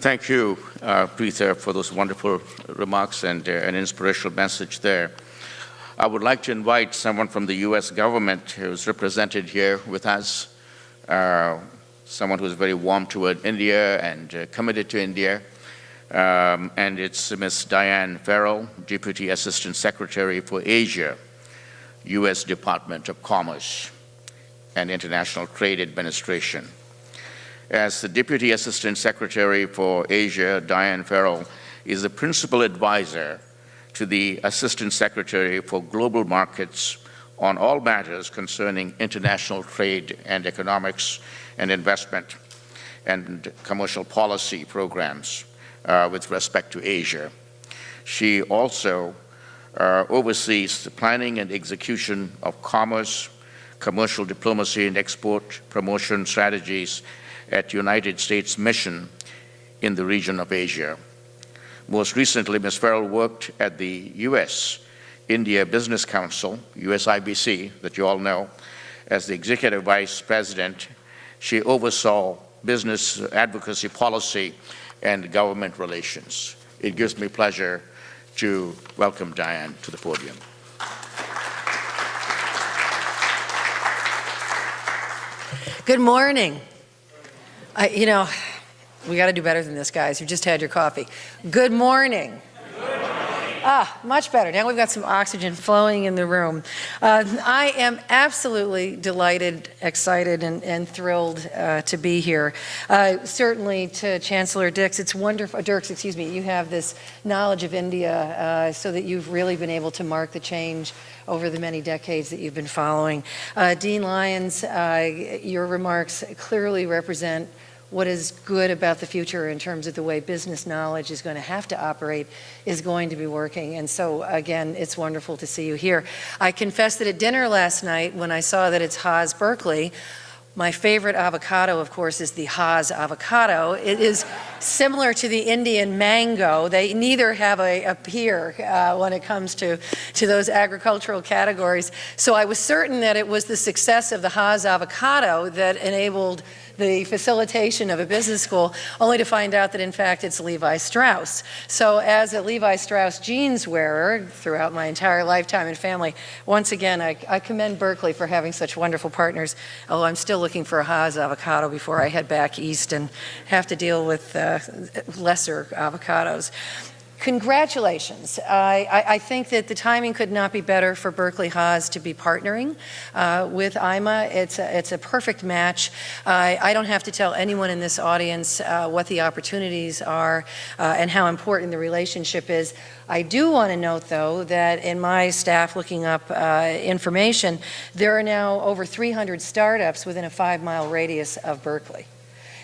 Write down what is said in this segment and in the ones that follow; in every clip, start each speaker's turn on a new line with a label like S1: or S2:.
S1: Thank you, Preetha, for those wonderful remarks and an inspirational message there. I would like to invite someone from the U.S. government who's represented here with us, someone who's very warm toward India and committed to India, and it's Ms. Diane Farrell, Deputy Assistant Secretary for Asia, U.S. Department of Commerce and International Trade Administration. As the Deputy Assistant Secretary for Asia, Diane Farrell is the Principal Advisor to the Assistant Secretary for Global Markets on all matters concerning international trade and economics and investment and commercial policy programs with respect to Asia. She also oversees the planning and execution of commerce, commercial diplomacy and export promotion strategies at United States Mission in the region of Asia. Most recently, Ms. Farrell worked at the U.S.-India Business Council, USIBC, that you all know, as the Executive Vice President. She oversaw business advocacy policy and government relations. It gives me pleasure to welcome Diane to the podium.
S2: Good morning. We got to do better than this, guys. You just had your coffee. Good morning.
S1: Good morning.
S2: Much better. Now we've got some oxygen flowing in the room. I am absolutely delighted, excited, and thrilled to be here. Certainly to Chancellor Dirks, it's wonderful. Dirks, excuse me. You have this knowledge of India, so that you've really been able to mark the change over the many decades that you've been following. Dean Lyons, your remarks clearly represent what is good about the future in terms of the way business knowledge is going to have to operate, is going to be working. And so, again, it's wonderful to see you here. I confessed that at dinner last night when I saw that it's Haas Berkeley. My favorite avocado, of course, is the Haas avocado. It is similar to the Indian mango. They neither have a peer when it comes to those agricultural categories. So I was certain that it was the success of the Haas avocado that enabled the facilitation of a business school, only to find out that in fact it's Levi Strauss. So as a Levi Strauss jeans wearer throughout my entire lifetime and family, once again I commend Berkeley for having such wonderful partners, although I'm still looking for a Haas avocado before I head back east and have to deal with lesser avocados. Congratulations. I think that the timing could not be better for Berkeley Haas to be partnering with AIMA. It's a perfect match. I don't have to tell anyone in this audience what the opportunities are and how important the relationship is. I do want to note, though, that in my staff looking up information, there are now over 300 startups within a 5-mile radius of Berkeley.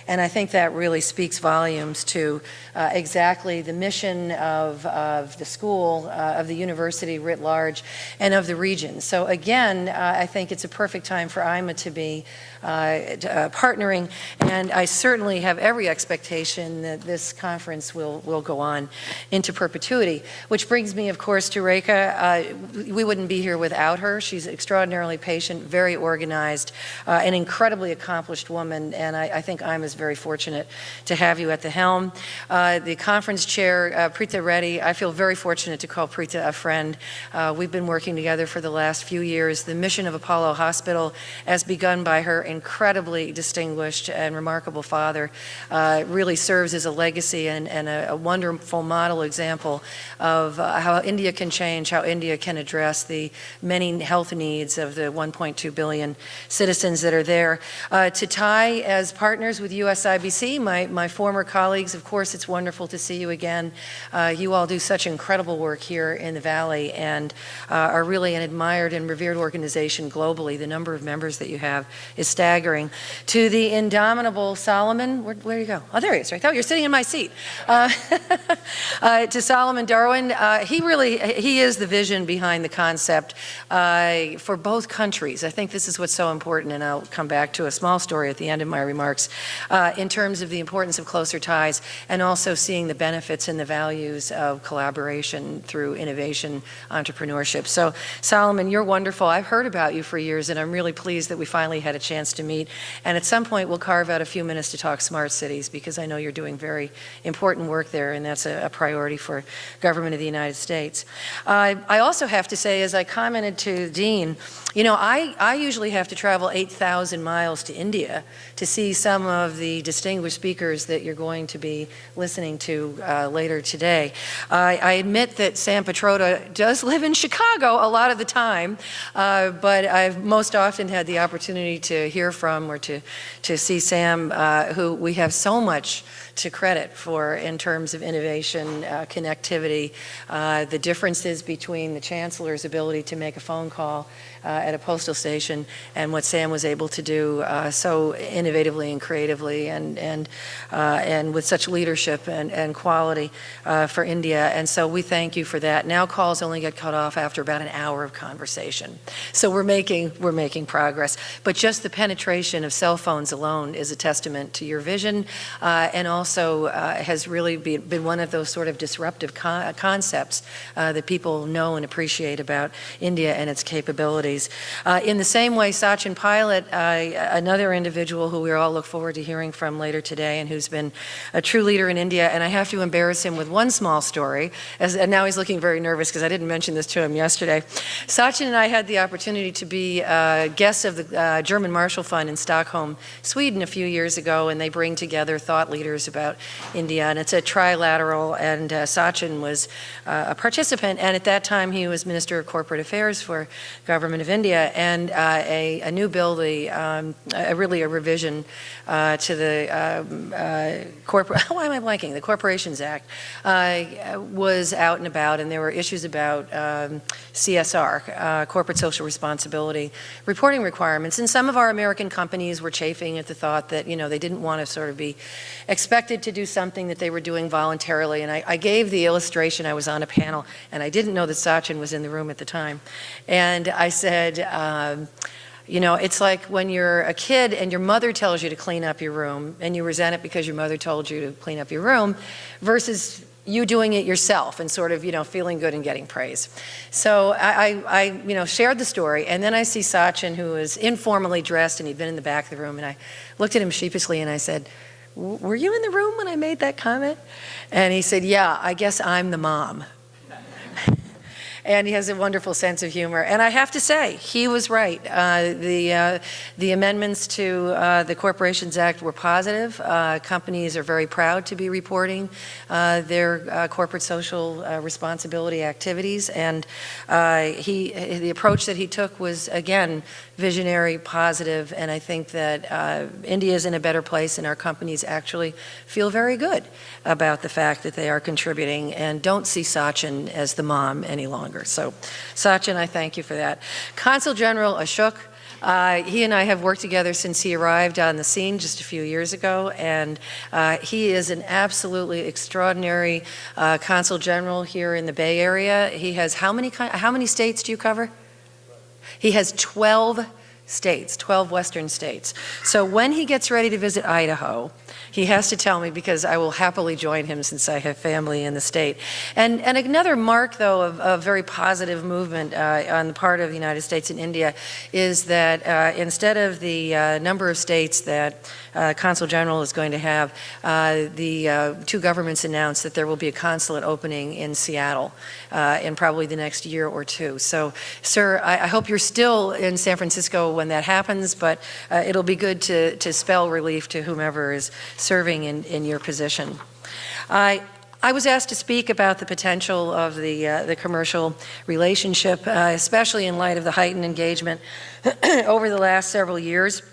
S2: And I think that really speaks volumes to exactly the mission of the school, of the university writ large, and of the region. So again, I think it's a perfect time for AIMA to be partnering, and I certainly have every expectation that this conference will go on into perpetuity. Which brings me, of course, to Rekha. We wouldn't be here without her. She's extraordinarily patient, very organized, an incredibly accomplished woman, and I think AIMA's very fortunate to have you at the helm. The conference chair, Preetha Reddy, I feel very fortunate to call Preetha a friend. We've been working together for the last few years. The mission of Apollo Hospital, as begun by her incredibly distinguished and remarkable father, really serves as a legacy and a wonderful model example of how India can change, how India can address the many health needs of the 1.2 billion citizens that are there. To Ty, as partners with USIBC, my former colleagues, of course, it's wonderful to see you again. You all do such incredible work here in the Valley and are really an admired and revered organization globally. The number of members that you have is staggering. To the indomitable Solomon, where you go? Oh, there he is, right? Oh, you're sitting in my seat. To Solomon Darwin, he is the vision behind the concept for both countries. I think this is what's so important, and I'll come back to a small story at the end of my remarks. in terms of the importance of closer ties and also seeing the benefits and the values of collaboration through innovation, entrepreneurship. So Solomon, you're wonderful. I've heard about you for years, and I'm really pleased that we finally had a chance to meet. And at some point, we'll carve out a few minutes to talk smart cities, because I know you're doing very important work there, and that's a priority for government of the United States. I also have to say, as I commented to Dean, you know, I usually have to travel 8,000 miles to India to see some of the distinguished speakers that you're going to be listening to later today. I admit that Sam Petrotta does live in Chicago a lot of the time, but I've most often had the opportunity to hear from or to see Sam, who we have so much to credit for in terms of innovation, connectivity, the differences between the Chancellor's ability to make a phone call at a postal station and what Sam was able to do so innovatively and creatively and with such leadership and quality for India. And so we thank you for that. Now calls only get cut off after about an hour of conversation. So we're making progress. But just the penetration of cell phones alone is a testament to your vision and also has really been one of those sort of disruptive concepts that people know and appreciate about India and its capabilities. In the same way, Sachin Pilot, another individual who we all look forward to hearing from later today and who's been a true leader in India, and I have to embarrass him with one small story, and now he's looking very nervous because I didn't mention this to him yesterday. Sachin and I had the opportunity to be guests of the German Marshall Fund in Stockholm, Sweden a few years ago, and they bring together thought leaders about India, and it's a trilateral, and Sachin was a participant, and at that time he was Minister of Corporate Affairs for Government of India, and a new bill, really a revision to the why am I blanking? The Corporations Act was out and about, and there were issues about CSR, corporate social responsibility, reporting requirements, and some of our American companies were chafing at the thought that, you know, they didn't want to sort of be expected to do something that they were doing voluntarily. And I gave the illustration. I was on a panel, and I didn't know that Sachin was in the room at the time, and I said, you know, it's like when you're a kid and your mother tells you to clean up your room and you resent it because your mother told you to clean up your room versus you doing it yourself and sort of, you know, feeling good and getting praise. So I you know, shared the story, and then I see Sachin, who was informally dressed, and he'd been in the back of the room, and I looked at him sheepishly and I said, "Were you in the room when I made that comment?" And he said, "Yeah, I guess I'm the mom." And he has a wonderful sense of humor. And I have to say, he was right. The amendments to the Corporations Act were positive. Companies are very proud to be reporting their corporate social responsibility activities. And the approach that he took was, again, visionary, positive, and I think that India is in a better place, and our companies actually feel very good about the fact that they are contributing and don't see Sachin as the mom any longer. So Sachin, I thank you for that. Consul General Ashok, he and I have worked together since he arrived on the scene just a few years ago, and he is an absolutely extraordinary Consul General here in the Bay Area. He has how many states do you cover? He has 12 states, 12 Western states. So when he gets ready to visit Idaho, he has to tell me, because I will happily join him since I have family in the state. And another mark, though, of very positive movement on the part of the United States and India is that instead of the number of states that Consul General is going to have, the two governments announced that there will be a consulate opening in Seattle in probably the next year or two. So, sir, I hope you're still in San Francisco when that happens, but it'll be good to spell relief to whomever is serving in your position. I was asked to speak about the potential of the commercial relationship, especially in light of the heightened engagement over the last several years.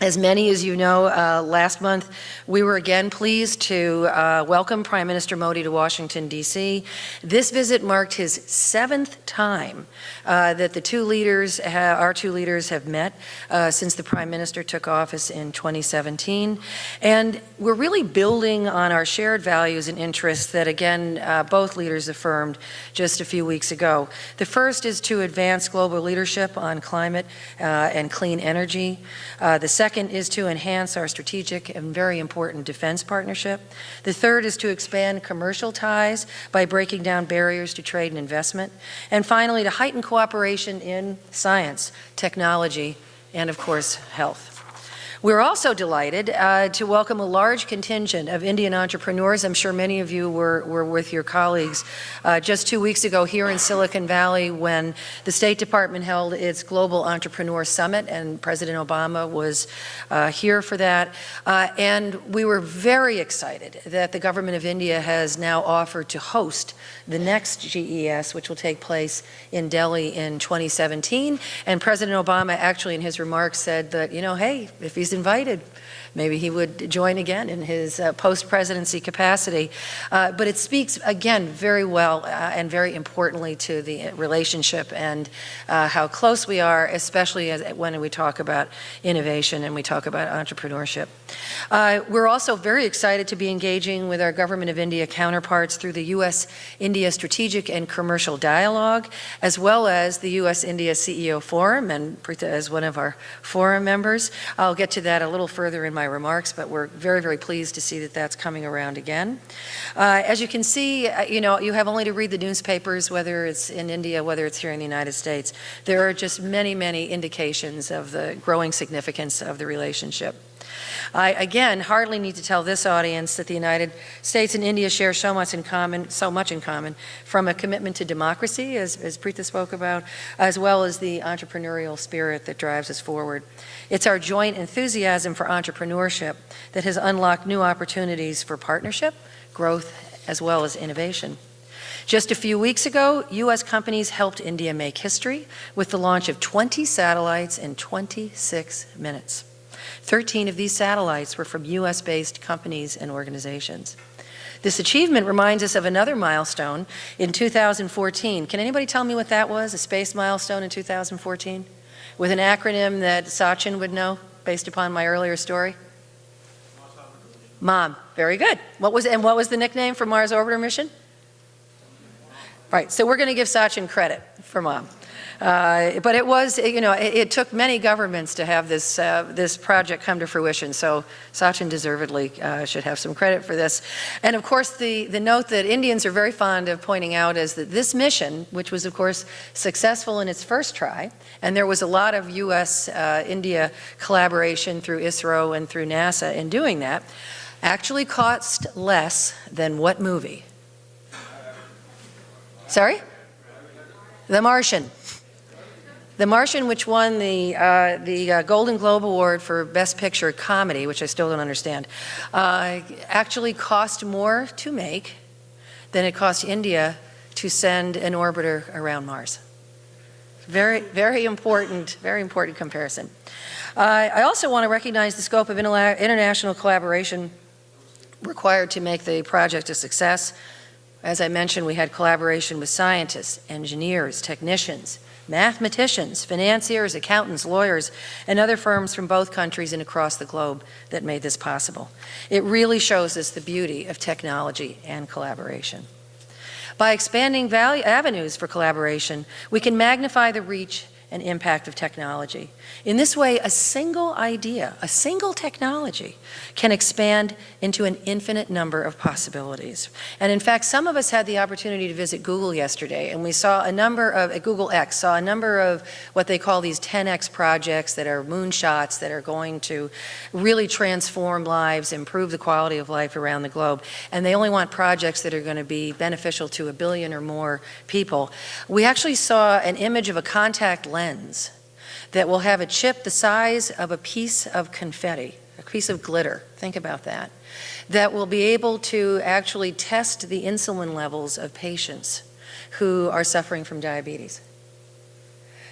S2: As many as you know, last month we were again pleased to welcome Prime Minister Modi to Washington, D.C. This visit marked his 7th time that our two leaders have met since the Prime Minister took office in 2017. And we're really building on our shared values and interests that, again, both leaders affirmed just a few weeks ago. The first is to advance global leadership on climate and clean energy. The second second is to enhance our strategic and very important defense partnership. The third is to expand commercial ties by breaking down barriers to trade and investment. And finally, to heighten cooperation in science, technology, and of course, health. We're also delighted to welcome a large contingent of Indian entrepreneurs. I'm sure many of you were with your colleagues just 2 weeks ago here in Silicon Valley when the State Department held its Global Entrepreneur Summit, and President Obama was here for that. And we were very excited that the government of India has now offered to host the next GES, which will take place in Delhi in 2017. And President Obama actually in his remarks said that, you know, hey, if he's invited, maybe he would join again in his post-presidency capacity. But it speaks, again, very well and very importantly to the relationship and how close we are, especially when we talk about innovation and we talk about entrepreneurship. We're also very excited to be engaging with our Government of India counterparts through the U.S.-India Strategic and Commercial Dialogue, as well as the U.S.-India CEO Forum, and Preeta is one of our forum members. I'll get to that a little further in my remarks, but we're very, very pleased to see that that's coming around again. As you can see, you know, you have only to read the newspapers, whether it's in India, whether it's here in the United States. There are just many, many indications of the growing significance of the relationship. I, again, hardly need to tell this audience that the United States and India share so much in common, from a commitment to democracy, as Preeta spoke about, as well as the entrepreneurial spirit that drives us forward. It's our joint enthusiasm for entrepreneurship that has unlocked new opportunities for partnership, growth, as well as innovation. Just a few weeks ago, U.S. companies helped India make history with the launch of 20 satellites in 26 minutes. 13 of these satellites were from U.S.-based companies and organizations. This achievement reminds us of another milestone in 2014. Can anybody tell me what that was, a space milestone in 2014? With an acronym that Sachin would know, based upon my earlier story? MOM. Very good. What was the nickname for Mars orbiter mission? Right, so we're going to give Sachin credit for MOM. But it was, you know, it took many governments to have this project come to fruition, so Sachin deservedly should have some credit for this. And of course, the note that Indians are very fond of pointing out is that this mission, which was of course successful in its first try, and there was a lot of US-India collaboration through ISRO and through NASA in doing that, actually cost less than what movie? Sorry? The Martian. The Martian, which won the Golden Globe Award for Best Picture Comedy, which I still don't understand, actually cost more to make than it cost India to send an orbiter around Mars. Very, very important comparison. I also want to recognize the scope of international collaboration required to make the project a success. As I mentioned, we had collaboration with scientists, engineers, technicians, mathematicians, financiers, accountants, lawyers, and other firms from both countries and across the globe that made this possible. It really shows us the beauty of technology and collaboration. By expanding avenues for collaboration, we can magnify the reach and impact of technology. In this way, a single idea, a single technology can expand into an infinite number of possibilities. And in fact, some of us had the opportunity to visit Google yesterday, and we saw a number of, Google X, saw a number of what they call these 10X projects that are moonshots that are going to really transform lives, improve the quality of life around the globe. And they only want projects that are going to be beneficial to 1 billion or more people. We actually saw an image of a contact lens that will have a chip the size of a piece of confetti, a piece of glitter, think about that, that will be able to actually test the insulin levels of patients who are suffering from diabetes.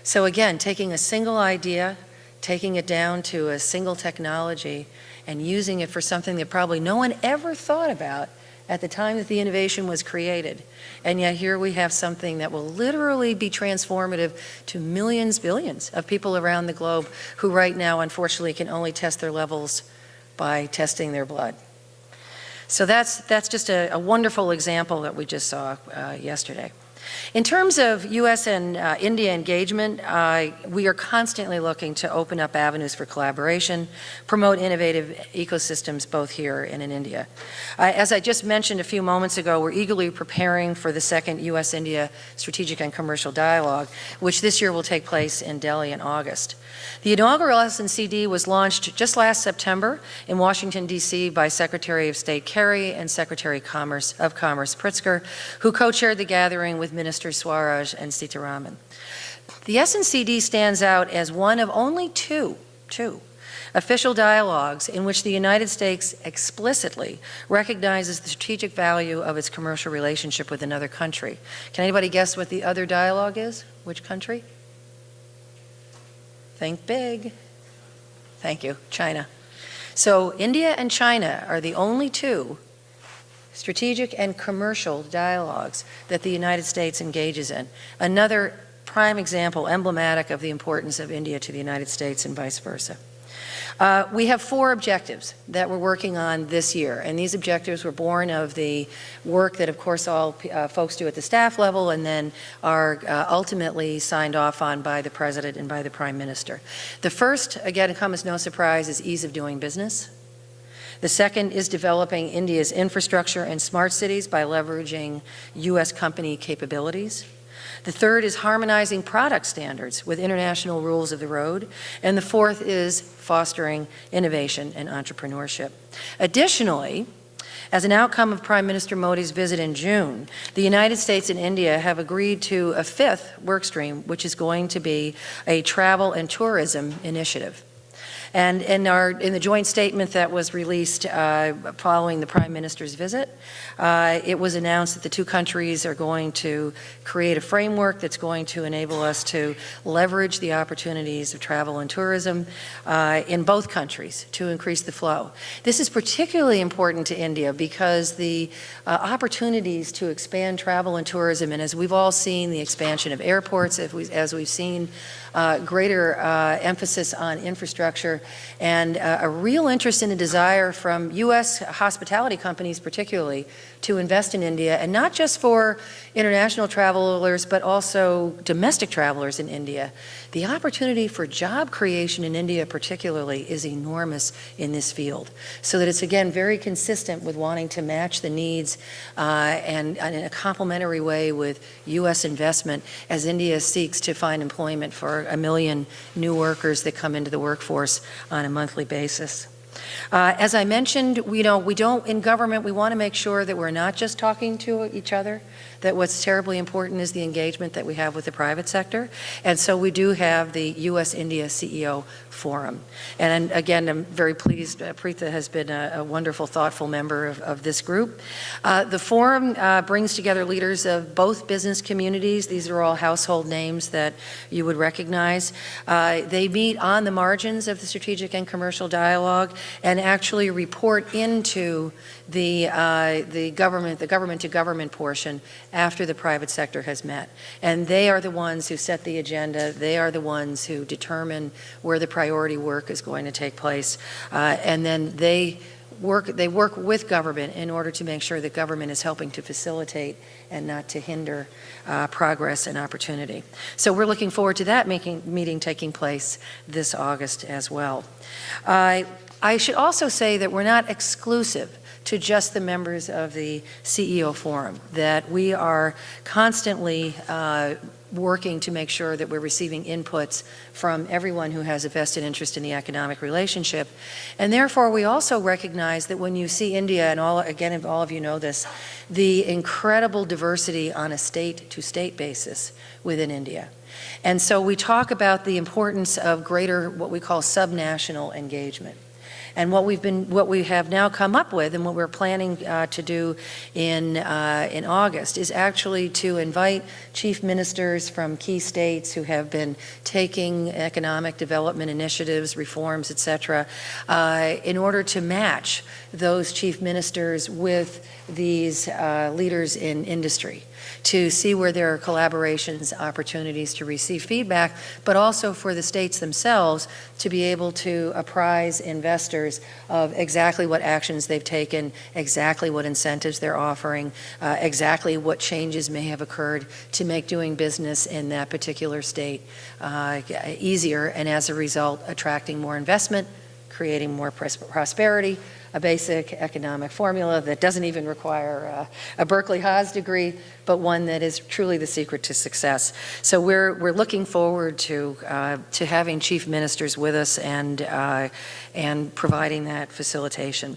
S2: So again, taking a single idea, taking it down to a single technology, and using it for something that probably no one ever thought about at the time that the innovation was created. And yet here we have something that will literally be transformative to millions, billions of people around the globe who right now, unfortunately, can only test their levels by testing their blood. So that's just a wonderful example that we just saw yesterday. In terms of U.S. and India engagement, we are constantly looking to open up avenues for collaboration, promote innovative ecosystems both here and in India. As I just mentioned a few moments ago, we're eagerly preparing for the second U.S.-India Strategic and Commercial Dialogue, which this year will take place in Delhi in August. The inaugural S&CD was launched just last September in Washington, D.C. by Secretary of State Kerry and Secretary of Commerce Pritzker, who co-chaired the gathering with Ministers Swaraj and Sitaraman. The S&CD stands out as one of only two official dialogues in which the United States explicitly recognizes the strategic value of its commercial relationship with another country. Can anybody guess what the other dialogue is? Which country? Think big. Thank you, China. So India and China are the only two strategic and commercial dialogues that the United States engages in. Another prime example, emblematic of the importance of India to the United States and vice versa. We have 4 objectives that we're working on this year, and these objectives were born of the work that, of course, all folks do at the staff level and then are ultimately signed off on by the President and by the Prime Minister. The first, again, it comes as no surprise, is ease of doing business. The second is developing India's infrastructure and smart cities by leveraging U.S. company capabilities. The third is harmonizing product standards with international rules of the road. And the fourth is fostering innovation and entrepreneurship. Additionally, as an outcome of Prime Minister Modi's visit in June, the United States and India have agreed to a 5th work stream, which is going to be a travel and tourism initiative. And in the joint statement that was released following the Prime Minister's visit, it was announced that the two countries are going to create a framework that's going to enable us to leverage the opportunities of travel and tourism in both countries to increase the flow. This is particularly important to India because the opportunities to expand travel and tourism, and as we've all seen the expansion of airports, as we've seen greater emphasis on infrastructure, and a real interest and a desire from U.S. hospitality companies particularly to invest in India, and not just for international travelers, but also domestic travelers in India. The opportunity for job creation in India particularly is enormous in this field, so that it's, again, very consistent with wanting to match the needs and in a complementary way with U.S. investment as India seeks to find employment for 1 million new workers that come into the workforce on a monthly basis. As I mentioned, we don't, in government, we want to make sure that we're not just talking to each other, that what's terribly important is the engagement that we have with the private sector. And so we do have the U.S.-India CEO Forum. And again, I'm very pleased, Preetha has been a wonderful, thoughtful member of this group. The forum brings together leaders of both business communities. These are all household names that you would recognize. They meet on the margins of the strategic and commercial dialogue and actually report into the government-to-government portion after the private sector has met. And they are the ones who set the agenda. They are the ones who determine where the priority work is going to take place. And then they work with government in order to make sure that government is helping to facilitate and not to hinder progress and opportunity. So we're looking forward to that meeting taking place this August as well. I should also say that we're not exclusive to just the members of the CEO Forum, that we are constantly working to make sure that we're receiving inputs from everyone who has a vested interest in the economic relationship. And therefore, we also recognize that when you see India, and all of you know this, the incredible diversity on a state-to-state basis within India. And so we talk about the importance of greater, what we call subnational engagement. And what we have now come up with, and what we're planning to do in August, is actually to invite chief ministers from key states who have been taking economic development initiatives, reforms, et cetera, in order to match those chief ministers with these leaders in industry. to see where there are collaborations, opportunities to receive feedback, but also for the states themselves to be able to apprise investors of exactly what actions they've taken, exactly what incentives they're offering, exactly what changes may have occurred to make doing business in that particular state easier, and as a result, attracting more investment, creating more prosperity, a basic economic formula that doesn't even require a Berkeley Haas degree, but one that is truly the secret to success. So we're looking forward to having chief ministers with us and providing that facilitation.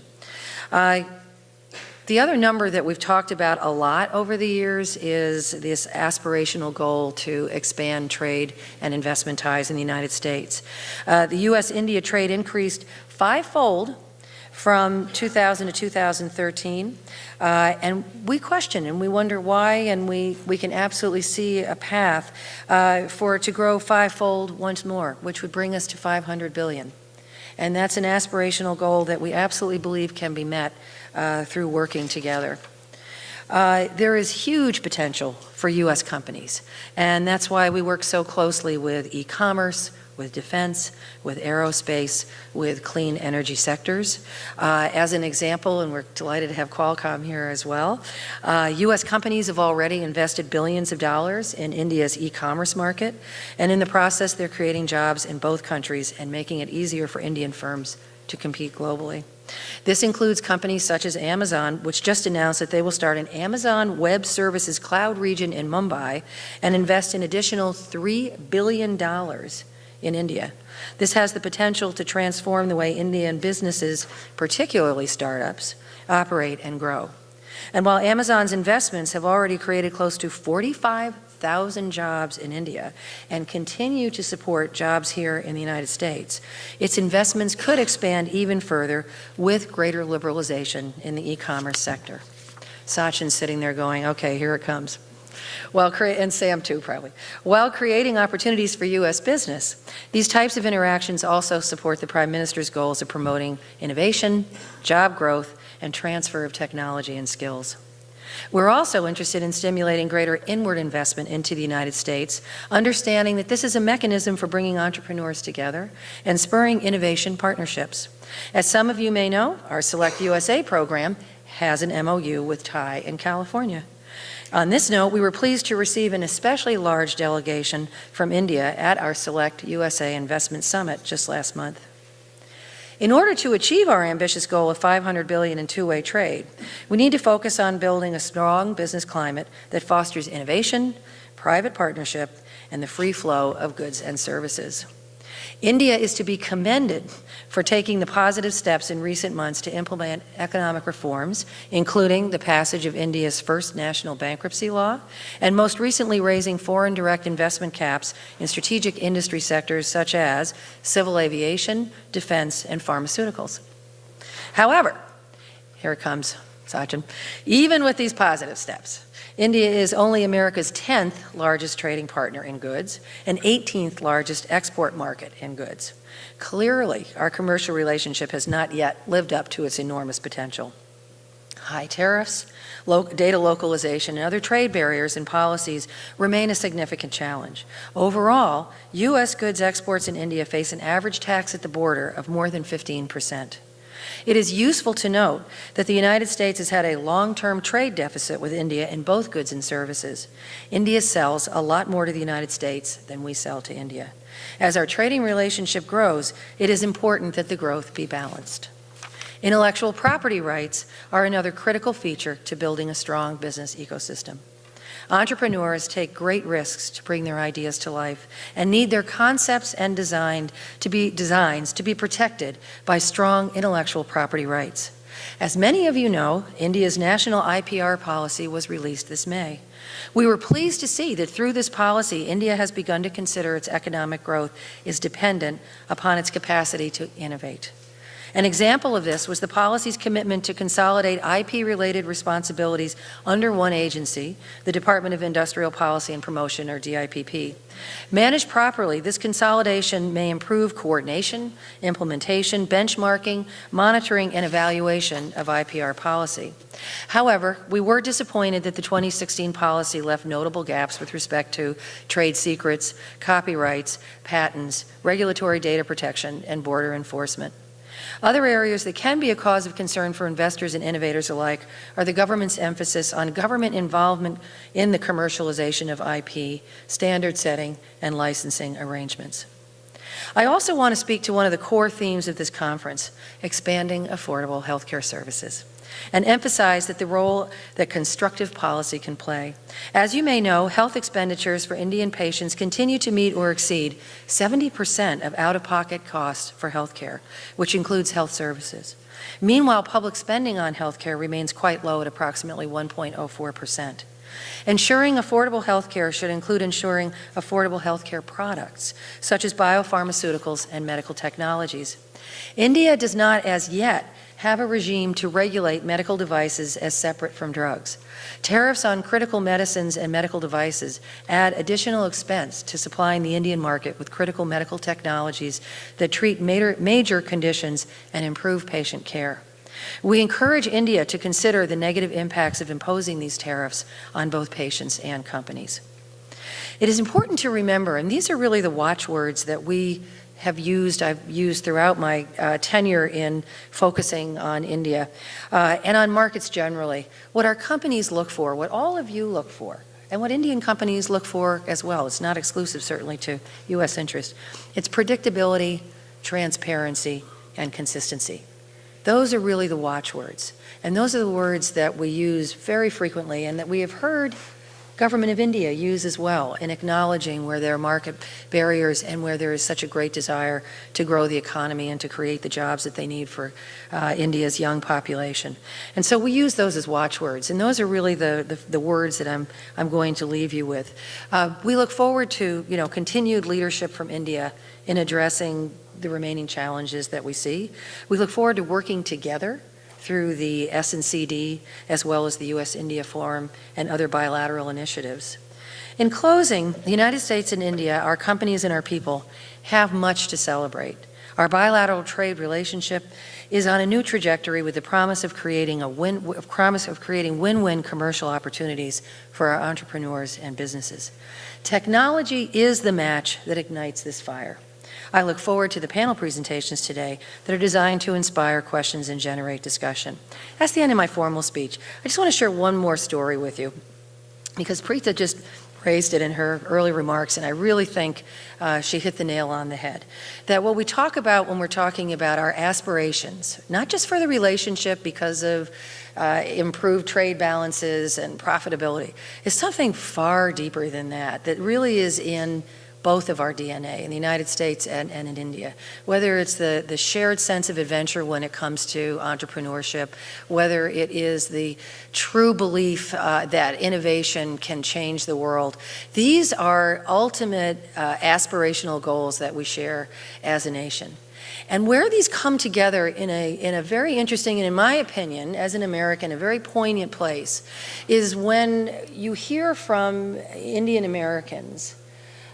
S2: The other number that we've talked about a lot over the years is this aspirational goal to expand trade and investment ties in the United States. The U.S.-India trade increased fivefold from 2000 to 2013, and we question and we wonder why, and we can absolutely see a path for it to grow fivefold once more, which would bring us to $500 billion. And that's an aspirational goal that we absolutely believe can be met through working together. There is huge potential for U.S. companies, and that's why we work so closely with e-commerce, with defense, with aerospace, with clean energy sectors. As an example, and we're delighted to have Qualcomm here as well, U.S. companies have already invested billions of dollars in India's e-commerce market, and in the process they're creating jobs in both countries and making it easier for Indian firms to compete globally. This includes companies such as Amazon, which just announced that they will start an Amazon Web Services cloud region in Mumbai and invest an additional $3 billion in India. This has the potential to transform the way Indian businesses, particularly startups, operate and grow. And while Amazon's investments have already created close to 45,000 jobs in India and continue to support jobs here in the United States, its investments could expand even further with greater liberalization in the e-commerce sector. Sachin's sitting there going, okay, here it comes. And Sam too, probably. While creating opportunities for U.S. business, these types of interactions also support the Prime Minister's goals of promoting innovation, job growth, and transfer of technology and skills. We're also interested in stimulating greater inward investment into the United States, understanding that this is a mechanism for bringing entrepreneurs together and spurring innovation partnerships. As some of you may know, our Select USA program has an MOU with TIE in California. On this note, we were pleased to receive an especially large delegation from India at our Select USA Investment Summit just last month. In order to achieve our ambitious goal of $500 billion in two-way trade, we need to focus on building a strong business climate that fosters innovation, private partnership, and the free flow of goods and services. India is to be commended for taking the positive steps in recent months to implement economic reforms, including the passage of India's first national bankruptcy law, and most recently raising foreign direct investment caps in strategic industry sectors such as civil aviation, defense, and pharmaceuticals. However, here it comes, Sachin, even with these positive steps, India is only America's 10th largest trading partner in goods and 18th largest export market in goods. Clearly, our commercial relationship has not yet lived up to its enormous potential. High tariffs, data localization, and other trade barriers and policies remain a significant challenge. Overall, U.S. goods exports in India face an average tax at the border of more than 15%. It is useful to note that the United States has had a long-term trade deficit with India in both goods and services. India sells a lot more to the United States than we sell to India. As our trading relationship grows, it is important that the growth be balanced. Intellectual property rights are another critical feature to building a strong business ecosystem. Entrepreneurs take great risks to bring their ideas to life and need their concepts and designs to be protected by strong intellectual property rights. As many of you know, India's national IPR policy was released this May. We were pleased to see that through this policy, India has begun to consider its economic growth is dependent upon its capacity to innovate. An example of this was the policy's commitment to consolidate IP-related responsibilities under one agency, the Department of Industrial Policy and Promotion, or DIPP. Managed properly, this consolidation may improve coordination, implementation, benchmarking, monitoring, and evaluation of IPR policy. However, we were disappointed that the 2016 policy left notable gaps with respect to trade secrets, copyrights, patents, regulatory data protection, and border enforcement. Other areas that can be a cause of concern for investors and innovators alike are the government's emphasis on government involvement in the commercialization of IP, standard setting, and licensing arrangements. I also want to speak to one of the core themes of this conference, expanding affordable healthcare services, and emphasize that the role that constructive policy can play. As you may know, health expenditures for Indian patients continue to meet or exceed 70% of out-of-pocket costs for healthcare, which includes health services. Meanwhile, public spending on healthcare remains quite low at approximately 1.04%. Ensuring affordable healthcare should include ensuring affordable healthcare products, such as biopharmaceuticals and medical technologies. India does not, as yet, have a regime to regulate medical devices as separate from drugs. Tariffs on critical medicines and medical devices add additional expense to supplying the Indian market with critical medical technologies that treat major conditions and improve patient care. We encourage India to consider the negative impacts of imposing these tariffs on both patients and companies. It is important to remember, and these are really the watchwords that I've used throughout my tenure in focusing on India and on markets generally, what our companies look for, what all of you look for, and what Indian companies look for as well. It's not exclusive, certainly, to U.S. interest. It's predictability, transparency, and consistency. Those are really the watchwords, and those are the words that we use very frequently and that we have heard Government of India use as well in acknowledging where there are market barriers and where there is such a great desire to grow the economy and to create the jobs that they need for India's young population. And so we use those as watchwords, and those are really the words that I'm going to leave you with. We look forward to continued leadership from India in addressing the remaining challenges that we see. We look forward to working together through the S&CD, as well as the U.S.-India Forum and other bilateral initiatives. In closing, the United States and India, our companies and our people, have much to celebrate. Our bilateral trade relationship is on a new trajectory with the promise of creating win-win commercial opportunities for our entrepreneurs and businesses. Technology is the match that ignites this fire. I look forward to the panel presentations today that are designed to inspire questions and generate discussion. That's the end of my formal speech. I just want to share one more story with you, because Preeta just raised it in her early remarks, and I really think she hit the nail on the head. That what we talk about when we're talking about our aspirations, not just for the relationship because of improved trade balances and profitability, is something far deeper than that, that really is in both of our DNA, in the United States and in India. Whether it's the shared sense of adventure when it comes to entrepreneurship, whether it is the true belief that innovation can change the world, these are ultimate aspirational goals that we share as a nation. And where these come together in a very interesting, and in my opinion, as an American, a very poignant place, is when you hear from Indian Americans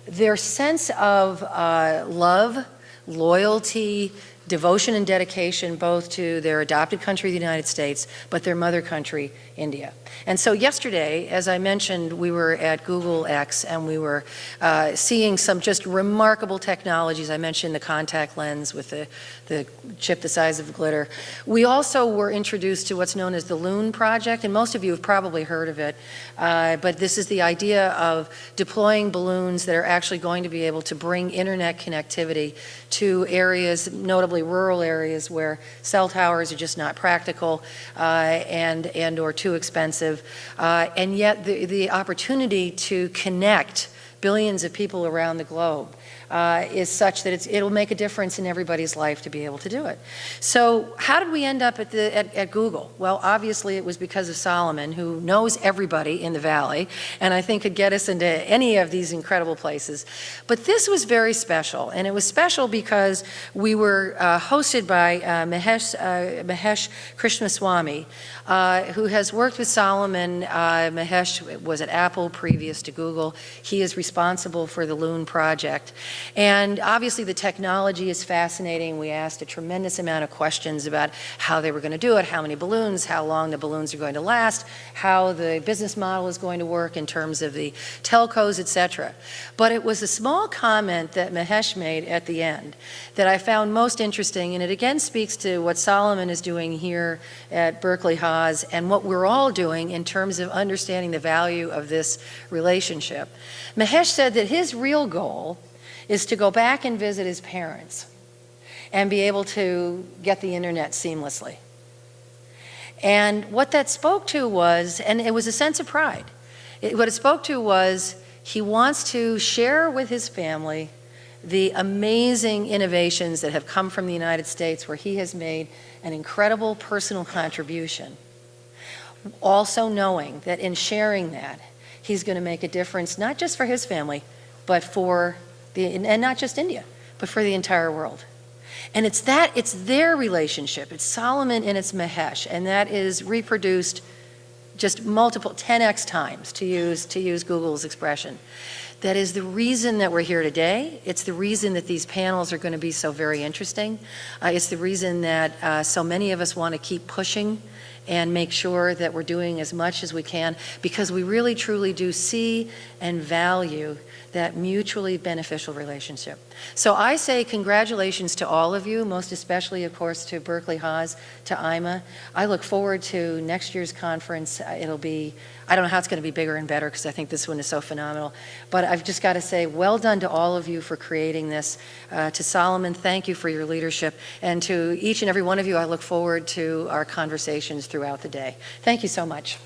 S2: their sense of love, loyalty, devotion and dedication both to their adopted country, the United States, but their mother country, India. And so yesterday, as I mentioned, we were at Google X and we were seeing some just remarkable technologies. I mentioned the contact lens with the chip the size of glitter. We also were introduced to what's known as the Loon Project, and most of you have probably heard of it, but this is the idea of deploying balloons that are actually going to be able to bring internet connectivity to areas, notably rural areas, where cell towers are just not practical and or too expensive, and yet the opportunity to connect billions of people around the globe is such that it'll make a difference in everybody's life to be able to do it. So how did we end up at Google? Well, obviously it was because of Solomon, who knows everybody in the Valley, and I think could get us into any of these incredible places. But this was very special, and it was special because we were hosted by Mahesh Krishnaswamy, who has worked with Solomon. Mahesh was at Apple previous to Google. He is responsible for the Loon project. And obviously the technology is fascinating. We asked a tremendous amount of questions about how they were going to do it, how many balloons, how long the balloons are going to last, how the business model is going to work in terms of the telcos, etc. But it was a small comment that Mahesh made at the end that I found most interesting, and it again speaks to what Solomon is doing here at Berkeley Haas and what we're all doing in terms of understanding the value of this relationship. Mahesh said that his real goal is to go back and visit his parents and be able to get the internet seamlessly. And what that spoke to was, and it was a sense of pride, what it spoke to was he wants to share with his family the amazing innovations that have come from the United States, where he has made an incredible personal contribution. Also knowing that in sharing that, he's going to make a difference, not just for his family, but for and not just India, but for the entire world. And it's their relationship. It's Solomon and it's Mahesh, and that is reproduced just multiple 10x times, to use Google's expression. That is the reason that we're here today. It's the reason that these panels are going to be so very interesting. It's the reason that so many of us want to keep pushing and make sure that we're doing as much as we can, because we really truly do see and value that mutually beneficial relationship. So I say congratulations to all of you, most especially, of course, to Berkeley Haas, to AIMA. I look forward to next year's conference. It'll be, I don't know how it's going to be bigger and better, because I think this one is so phenomenal. But I've just got to say, well done to all of you for creating this. To Solomon, thank you for your leadership. And to each and every one of you, I look forward to our conversations throughout the day. Thank you so much.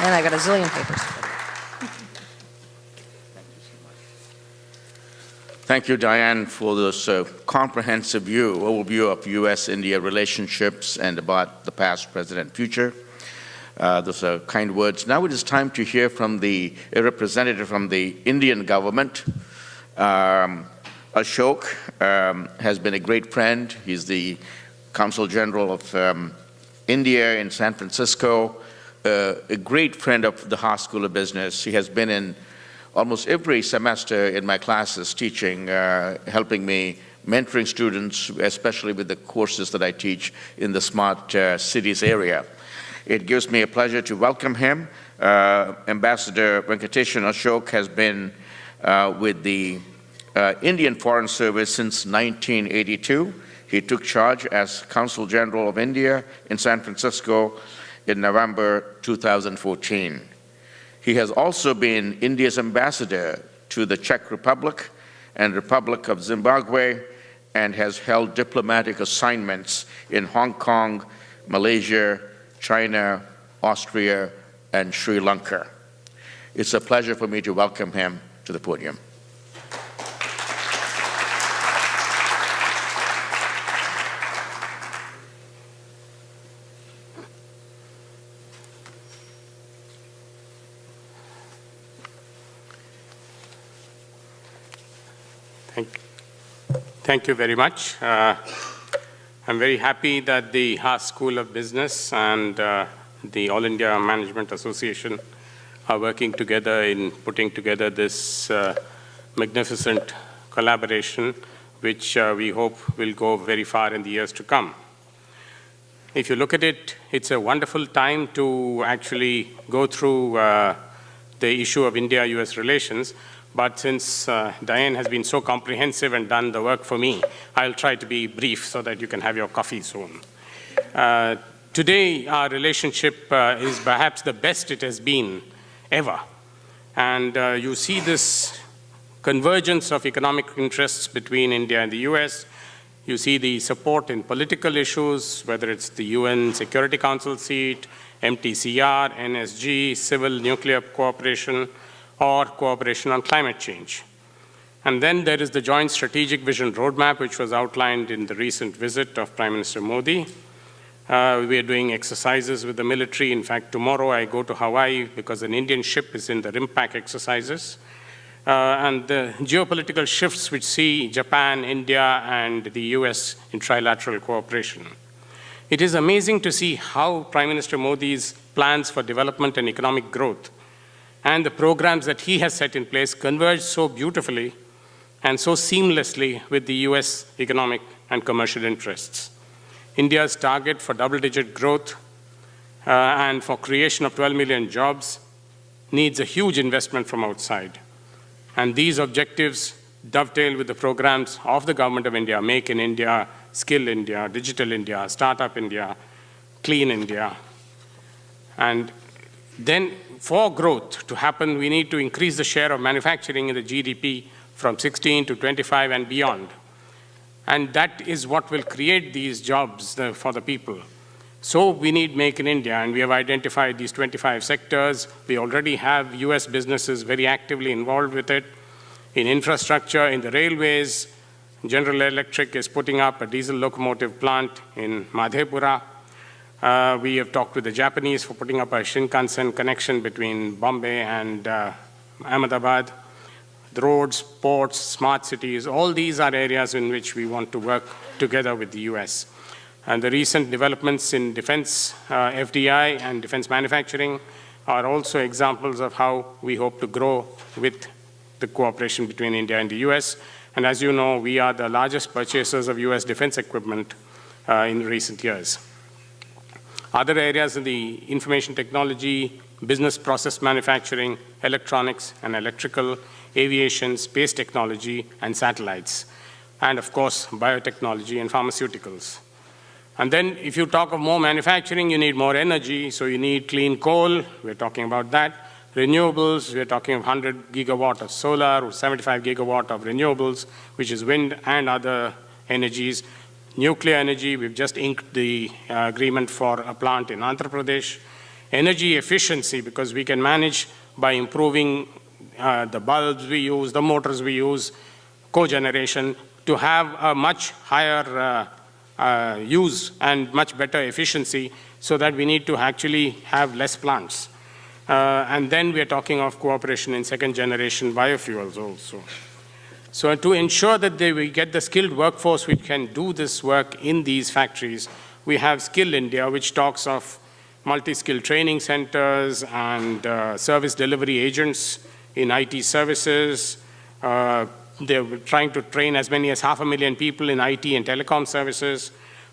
S2: And I got a zillion papers.
S1: Thank you, Diane, for this comprehensive overview of U.S.-India relationships and about the past, present, and future. Those are kind words. Now it is time to hear from a representative from the Indian government. Ashok has been a great friend. He's the Consul General of India in San Francisco. A great friend of the Haas School of Business. He has been in almost every semester in my classes teaching, helping me, mentoring students, especially with the courses that I teach in the smart cities area. It gives me a pleasure to welcome him. Ambassador Venkatesan Ashok has been with the Indian Foreign Service since 1982. He took charge as Consul General of India in San Francisco in November 2014. He has also been India's ambassador to the Czech Republic and Republic of Zimbabwe, and has held diplomatic assignments in Hong Kong, Malaysia, China, Austria, and Sri Lanka. It's a pleasure for me to welcome him to the podium.
S3: Thank you very much. I'm very happy that the Haas School of Business and the All India Management Association are working together in putting together this magnificent collaboration, which we hope will go very far in the years to come. If you look at it, it's a wonderful time to actually go through the issue of India-US relations. But since Diane has been so comprehensive and done the work for me, I'll try to be brief so that you can have your coffee soon. Today, our relationship is perhaps the best it has been ever. And you see this convergence of economic interests between India and the US. You see the support in political issues, whether it's the UN Security Council seat, MTCR, NSG, civil nuclear cooperation, or cooperation on climate change. And then there is the Joint Strategic Vision Roadmap, which was outlined in the recent visit of Prime Minister Modi. We are doing exercises with the military. In fact, tomorrow I go to Hawaii because an Indian ship is in the RIMPAC exercises. And the geopolitical shifts which see Japan, India, and the US in trilateral cooperation. It is amazing to see how Prime Minister Modi's plans for development and economic growth and the programs that he has set in place converge so beautifully and so seamlessly with the US economic and commercial interests. India's target for double-digit growth and for creation of 12 million jobs needs a huge investment from outside. And these objectives dovetail with the programs of the Government of India: Make in India, Skill India, Digital India, Startup India, Clean India. And then for growth to happen, we need to increase the share of manufacturing in the GDP from 16 to 25 and beyond. And that is what will create these jobs for the people. So we need Make in India, and we have identified these 25 sectors. We already have US businesses very actively involved with it. In infrastructure, in the railways, General Electric is putting up a diesel locomotive plant in Madhepura. We have talked with the Japanese for putting up a Shinkansen connection between Bombay and Ahmedabad. The roads, ports, smart cities, all these are areas in which we want to work together with the US. And the recent developments in defense, FDI, and defense manufacturing are also examples of how we hope to grow with the cooperation between India and the US. And as you know, we are the largest purchasers of US defense equipment in recent years. Other areas in the information technology, business process manufacturing, electronics and electrical, aviation, space technology, and satellites. And of course, biotechnology and pharmaceuticals. And then if you talk of more manufacturing, you need more energy, so you need clean coal, we're talking about that. Renewables, we're talking of 100 gigawatt of solar or 75 gigawatt of renewables, which is wind and other energies. Nuclear energy, we've just inked the agreement for a plant in Andhra Pradesh. Energy efficiency, because we can manage by improving the bulbs we use, the motors we use, cogeneration, to have a much higher use and much better efficiency, so that we need to actually have less plants. And then we're talking of cooperation in second generation biofuels also. So to ensure that we get the skilled workforce which can do this work in these factories, we have Skill India, which talks of multi-skill training centers and service delivery agents in IT services. They're trying to train as many as 500,000 people in IT and telecom services.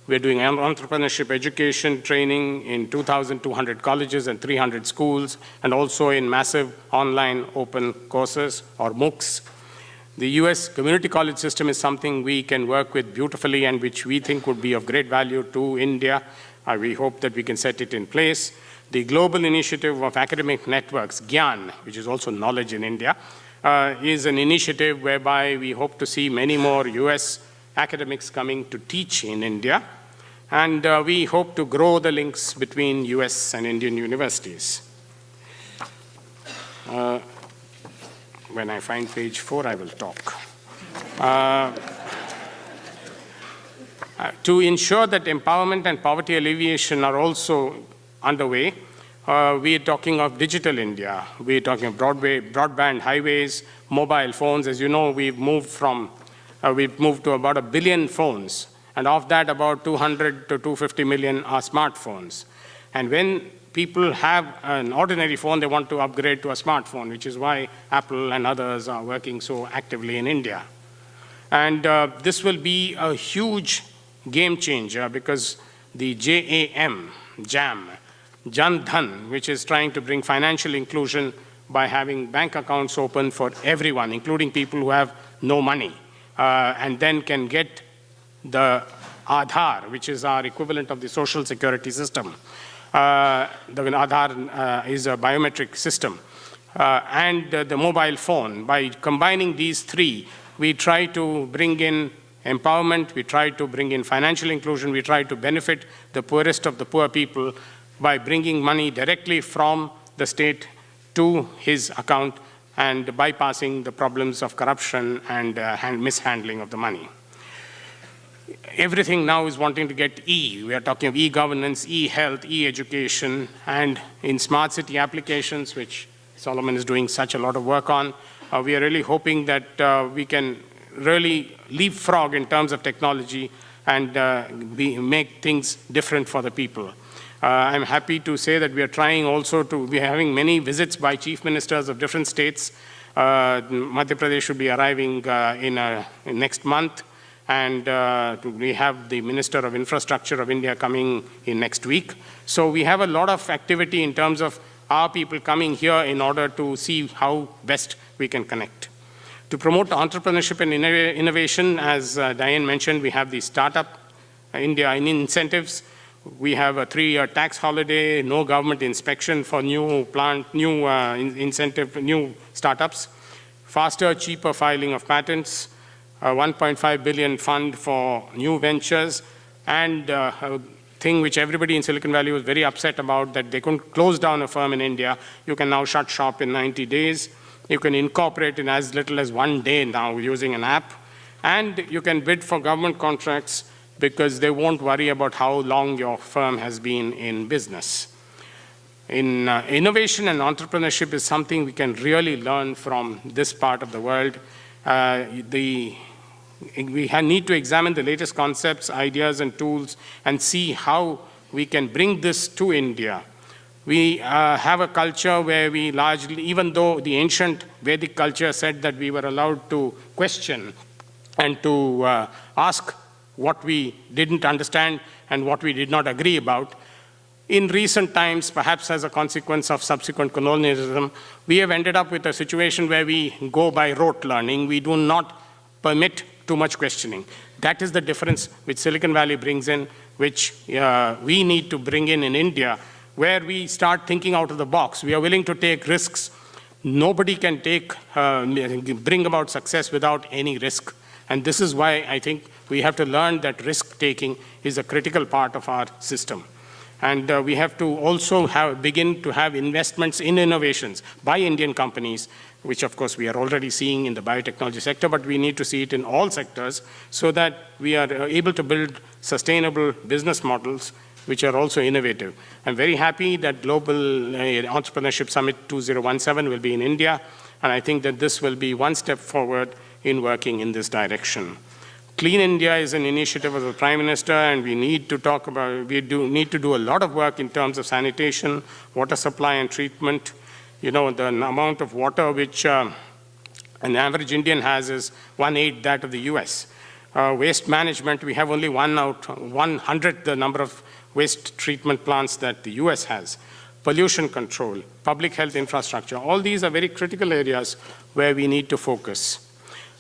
S3: We're doing entrepreneurship education training in 2,200 colleges and 300 schools, and also in massive online open courses, or MOOCs. The US community college system is something we can work with beautifully and which we think would be of great value to India. We hope that we can set it in place. The global initiative of academic networks, GYAN, which is also knowledge in India, is an initiative whereby we hope to see many more US academics coming to teach in India. And we hope to grow the links between US and Indian universities. When I find page 4, I will talk. To ensure that empowerment and poverty alleviation are also underway, we are talking of digital India. We are talking of broadband, highways, mobile phones. As you know, we've moved to about 1 billion phones. And of that, about 200 to 250 million are smartphones. And when people have an ordinary phone, they want to upgrade to a smartphone, which is why Apple and others are working so actively in India. And this will be a huge game changer, because the JAM, Jan Dhan, which is trying to bring financial inclusion by having bank accounts open for everyone, including people who have no money, and then can get the Aadhaar, which is our equivalent of the social security system. The Aadhaar is a biometric system. And the mobile phone. By combining these three, we try to bring in empowerment, we try to bring in financial inclusion, we try to benefit the poorest of the poor people by bringing money directly from the state to his account and bypassing the problems of corruption and mishandling of the money. Everything now is wanting to get E. We are talking of e-governance, e-health, e-education, and in smart city applications, which Solomon is doing such a lot of work on, we are really hoping that we can really leapfrog in terms of technology and make things different for the people. I'm happy to say that we are trying also to be having many visits by chief ministers of different states. Madhya Pradesh should be arriving in next month. And we have the Minister of Infrastructure of India coming in next week. So we have a lot of activity in terms of our people coming here in order to see how best we can connect. To promote entrepreneurship and innovation, as Diane mentioned, we have the Startup India incentives. We have a 3-year tax holiday, no government inspection for new startups, faster, cheaper filing of patents, a 1.5 billion fund for new ventures, and a thing which everybody in Silicon Valley was very upset about, that they couldn't close down a firm in India. You can now shut shop in 90 days. You can incorporate in as little as 1 day now using an app. And you can bid for government contracts because they won't worry about how long your firm has been in business. Innovation and entrepreneurship is something we can really learn from this part of the world. We need to examine the latest concepts, ideas, and tools and see how we can bring this to India. We have a culture where we largely, even though the ancient Vedic culture said that we were allowed to question and to ask what we didn't understand and what we did not agree about, in recent times, perhaps as a consequence of subsequent colonialism, we have ended up with a situation where we go by rote learning. We do not permit too much questioning. That is the difference which Silicon Valley brings in, which we need to bring in India, where we start thinking out of the box. We are willing to take risks. Nobody can bring about success without any risk. And this is why I think we have to learn that risk-taking is a critical part of our system. And we have to also begin to have investments in innovations by Indian companies, which of course we are already seeing in the biotechnology sector, but we need to see it in all sectors so that we are able to build sustainable business models which are also innovative. I'm very happy that Global Entrepreneurship Summit 2017 will be in India, and I think that this will be one step forward in working in this direction. Clean India is an initiative of the Prime Minister, and we need to talk about, we need to do a lot of work in terms of sanitation, water supply and treatment. You know, the amount of water which an average Indian has is 1/8 that of the US. Waste management, we have only 1 out 100 the number of waste treatment plants that the US has. Pollution control, public health infrastructure, all these are very critical areas where we need to focus.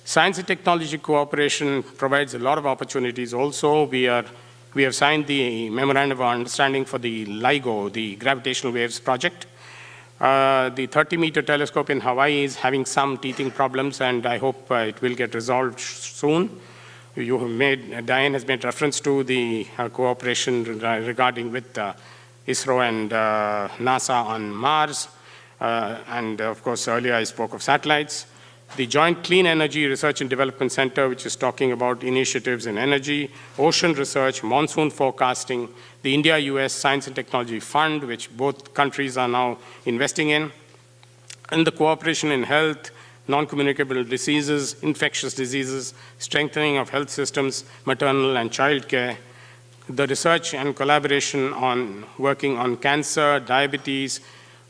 S3: Science and technology cooperation provides a lot of opportunities also. We have signed the Memorandum of Understanding for the LIGO, the Gravitational Waves Project. The 30-meter telescope in Hawaii is having some teething problems, and I hope it will get resolved soon. Diane has made reference to the cooperation regarding with ISRO and NASA on Mars. And of course, earlier I spoke of satellites. The Joint Clean Energy Research and Development Center, which is talking about initiatives in energy, ocean research, monsoon forecasting, the India-US Science and Technology Fund, which both countries are now investing in, and the cooperation in health, non-communicable diseases, infectious diseases, strengthening of health systems, maternal and child care, the research and collaboration on working on cancer, diabetes,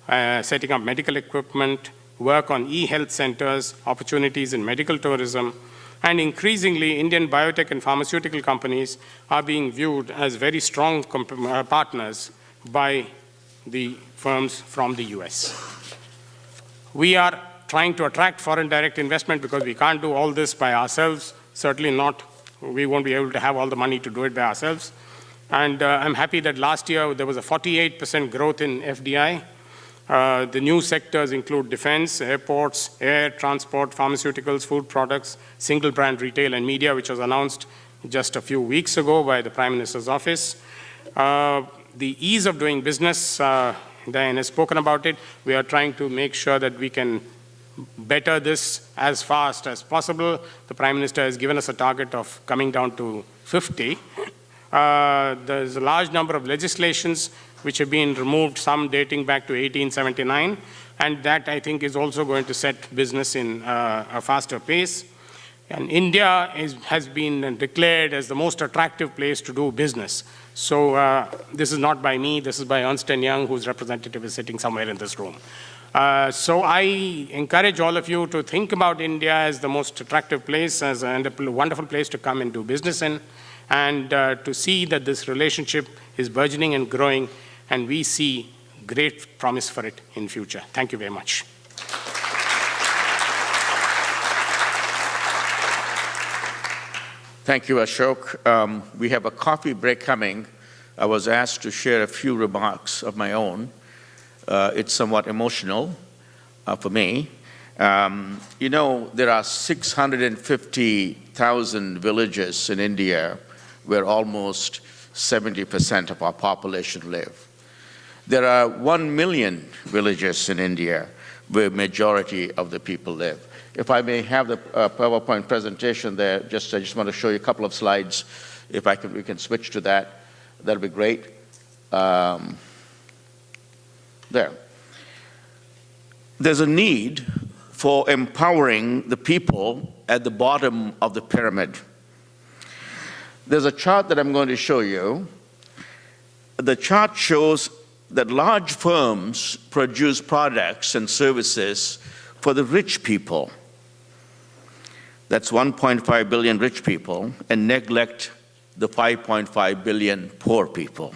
S3: setting up medical equipment, work on e-health centers, opportunities in medical tourism, and increasingly Indian biotech and pharmaceutical companies are being viewed as very strong partners by the firms from the US. We are trying to attract foreign direct investment because we can't do all this by ourselves, certainly not. We won't be able to have all the money to do it by ourselves. And I'm happy that last year there was a 48% growth in FDI. The new sectors include defense, airports, air, transport, pharmaceuticals, food products, single brand retail, and media, which was announced just a few weeks ago by the Prime Minister's office. The ease of doing business, Diane has spoken about it. We are trying to make sure that we can better this as fast as possible. The Prime Minister has given us a target of coming down to 50. There's a large number of legislations which have been removed, some dating back to 1879, and that, I think, is also going to set business in a faster pace. And India has been declared as the most attractive place to do business. So this is not by me, this is by Ernst & Young, whose representative is sitting somewhere in this room. So I encourage all of you to think about India as the most attractive place, and a wonderful place to come and do business in, and to see that this relationship is burgeoning and growing, and we see great promise for it in future. Thank you very much.
S1: Thank you, Ashok. We have a coffee break coming. I was asked to share a few remarks of my own. It's somewhat emotional for me. You know, there are 650,000 villages in India where almost 70% of our population live. There are 1 million villages in India where majority of the people live. If I may have the PowerPoint presentation there, I just want to show you a couple of slides. If we can switch to that, that'd be great. There. There's a need for empowering the people at the bottom of the pyramid. There's a chart that I'm going to show you. The chart shows that large firms produce products and services for the rich people. That's 1.5 billion rich people, and neglect the 5.5 billion poor people.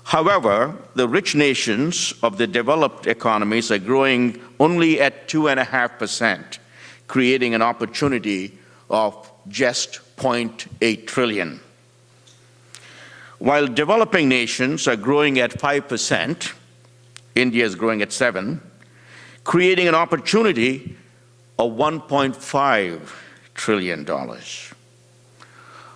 S1: However, the rich nations of the developed economies are growing only at 2.5%, creating an opportunity of just 0.8 trillion. While developing nations are growing at 5%, India is growing at 7%, creating an opportunity of $1.5 trillion.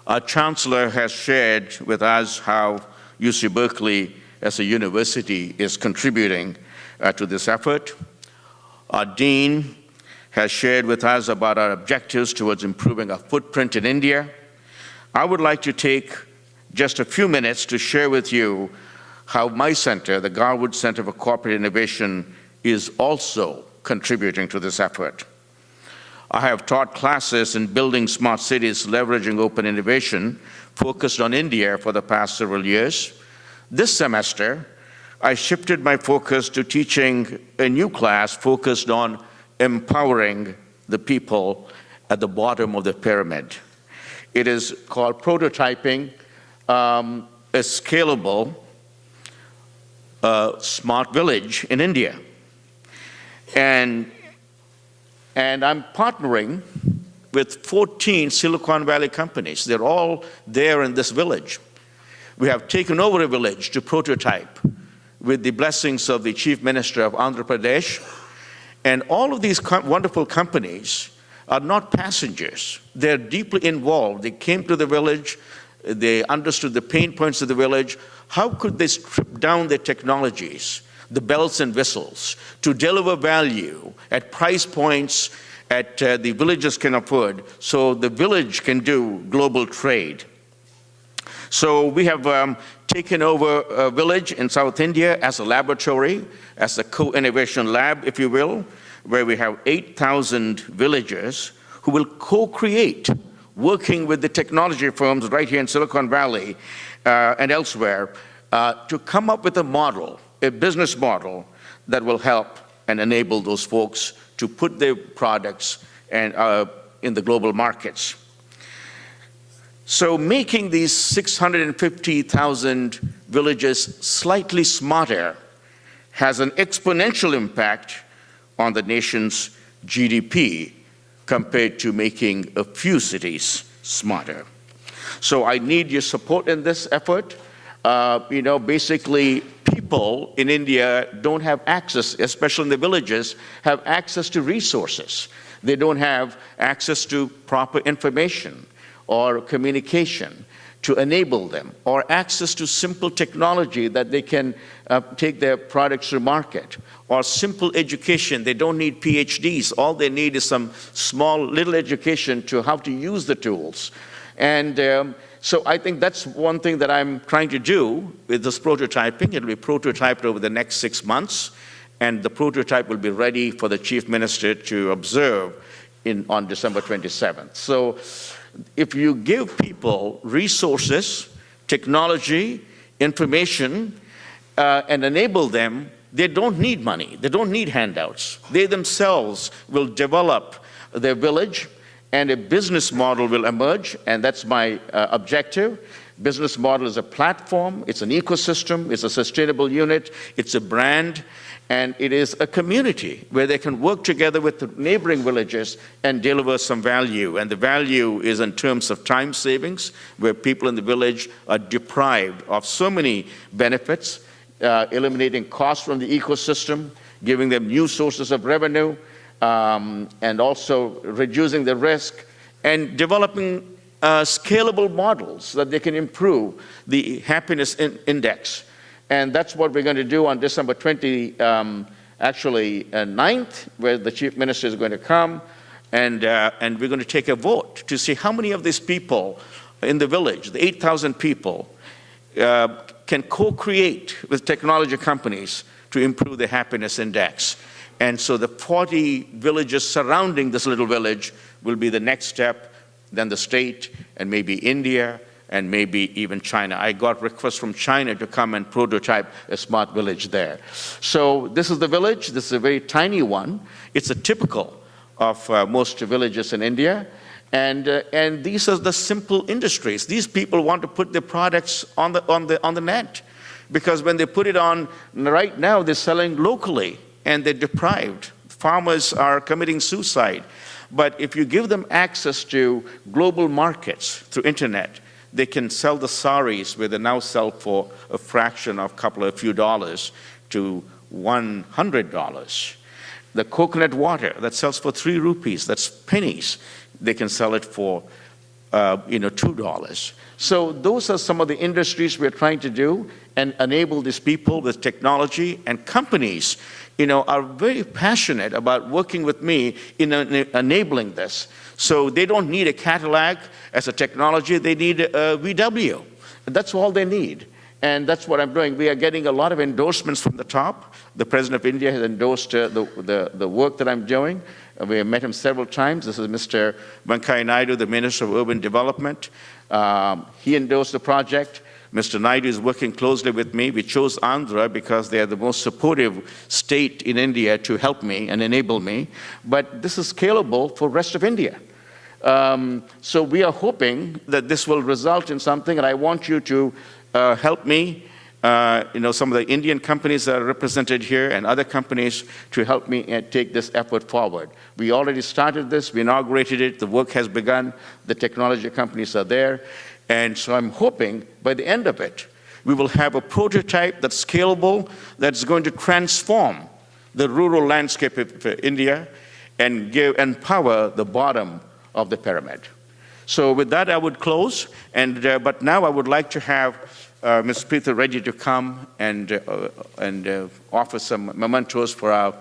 S1: Our Chancellor has shared with us how UC Berkeley as a university is contributing to this effort. Our Dean has shared with us about our objectives towards improving our footprint in India. I would like to take just a few minutes to share with you how my center, the Garwood Center for Corporate Innovation, is also contributing to this effort. I have taught classes in building smart cities, leveraging open innovation, focused on India for the past several years. This semester, I shifted my focus to teaching a new class focused on empowering the people at the bottom of the pyramid. It is called Prototyping a Scalable Smart Village in India. And I'm partnering with 14 Silicon Valley companies. They're all there in this village. We have taken over a village to prototype with the blessings of the Chief Minister of Andhra Pradesh. And all of these wonderful companies are not passengers. They're deeply involved. They came to the village. They understood the pain points of the village. How could they strip down their technologies, the bells and whistles, to deliver value at price points that the villagers can afford, so the village can do global trade? So we have taken over a village in South India as a laboratory, as a co-innovation lab, if you will, where we have 8,000 villagers who will co-create, working with the technology firms right here in Silicon Valley and elsewhere, to come up with a model, a business model that will help and enable those folks to put their products in the global markets. So making these 650,000 villages slightly smarter has an exponential impact on the nation's GDP compared to making a few cities smarter. So I need your support in this effort. Basically, people in India don't have access, especially in the villages, have access to resources. They don't have access to proper information or communication. to enable them, or access to simple technology that they can take their products to market, or simple education. They don't need PhDs. All they need is some small little education to how to use the tools. And so I think that's one thing that I'm trying to do with this prototyping. It'll be prototyped over the next 6 months, and the prototype will be ready for the Chief Minister to observe on December 27th. So if you give people resources, technology, information, and enable them, they don't need money. They don't need handouts. They themselves will develop their village, and a business model will emerge, and that's my objective. Business model is a platform, it's an ecosystem, it's a sustainable unit, it's a brand, and it is a community where they can work together with the neighboring villages and deliver some value. And the value is in terms of time savings, where people in the village are deprived of so many benefits, eliminating costs from the ecosystem, giving them new sources of revenue, and also reducing the risk, and developing scalable models that they can improve the happiness index. And that's what we're going to do on December 9th, where the Chief Minister is going to come, and we're going to take a vote to see how many of these people in the village, the 8,000 people, can co-create with technology companies to improve the happiness index. And so the 40 villages surrounding this little village will be the next step, then the state, and maybe India, and maybe even China. I got requests from China to come and prototype a smart village there. So this is the village. This is a very tiny one. It's a typical of most villages in India. And these are the simple industries. These people want to put their products on the net, because when they put it on, right now they're selling locally, and they're deprived. Farmers are committing suicide. But if you give them access to global markets through internet, they can sell the saris, where they now sell for a fraction of a few dollars, to $100. The coconut water that sells for 3 rupees, that's pennies, they can sell it for $2. So those are some of the industries we're trying to do and enable these people with technology. And companies are very passionate about working with me in enabling this. So they don't need a Cadillac as a technology, they need a VW. That's all they need. And that's what I'm doing. We are getting a lot of endorsements from the top. The President of India has endorsed the work that I'm doing. We have met him several times. This is Mr. Venkatesan, the Minister of Urban Development. He endorsed the project. Mr. Naidu is working closely with me. We chose Andhra because they are the most supportive state in India to help me and enable me. But this is scalable for the rest of India. So we are hoping that this will result in something, and I want you to help me. Some of the Indian companies that are represented here and other companies to help me take this effort forward. We already started this, we inaugurated it, the work has begun, the technology companies are there. And so I'm hoping by the end of it, we will have a prototype that's scalable, that's going to transform the rural landscape of India and empower the bottom of the pyramid. So with that, I would close. But now I would like to have Ms. Preetha ready to come and offer some mementos for our